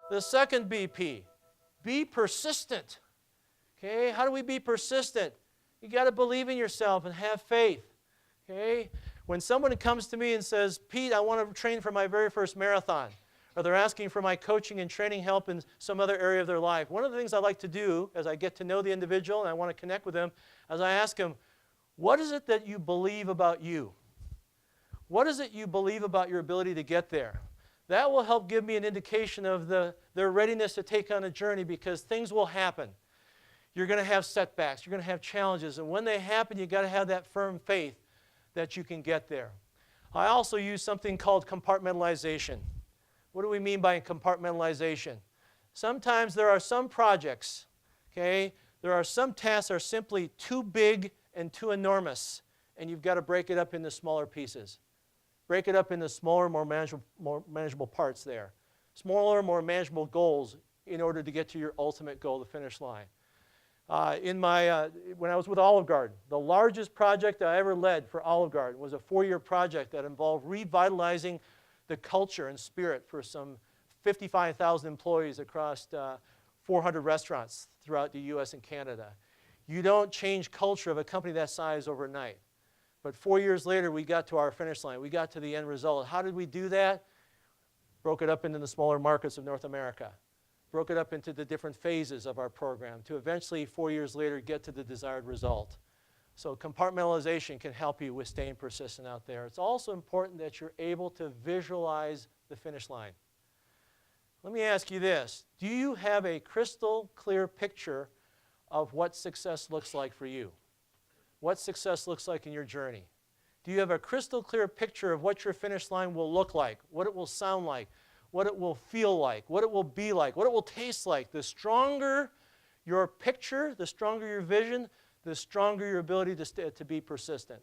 The second BP, be persistent. Okay, how do we be persistent? You got to believe in yourself and have faith. Okay, when someone comes to me and says, Pete, I want to train for my very first marathon, or they're asking for my coaching and training help in some other area of their life, one of the things I like to do as I get to know the individual and I want to connect with them, is I ask them, what is it that you believe about you? What is it you believe about your ability to get there? That will help give me an indication of their readiness to take on a journey, because things will happen. You're going to have setbacks. You're going to have challenges. And when they happen, you've got to have that firm faith that you can get there. I also use something called compartmentalization. What do we mean by compartmentalization? Sometimes there are some projects, okay, there are some tasks that are simply too big and too enormous, and you've got to break it up into smaller pieces. Break it up into smaller, more manageable parts there. Smaller, more manageable goals in order to get to your ultimate goal, the finish line. When I was with Olive Garden, the largest project I ever led for Olive Garden was a 4-year project that involved revitalizing the culture and spirit for some 55,000 employees across 400 restaurants throughout the U.S. and Canada. You don't change culture of a company that size overnight. But 4 years later, we got to our finish line. We got to the end result. How did we do that? Broke it up into the smaller markets of North America. Broke it up into the different phases of our program to eventually, 4 years later, get to the desired result. So compartmentalization can help you with staying persistent out there. It's also important that you're able to visualize the finish line. Let me ask you this. Do you have a crystal clear picture of what success looks like for you? What success looks like in your journey? Do you have a crystal clear picture of what your finish line will look like, what it will sound like, what it will feel like, what it will be like, what it will taste like? The stronger your picture, the stronger your vision, the stronger your ability to be persistent.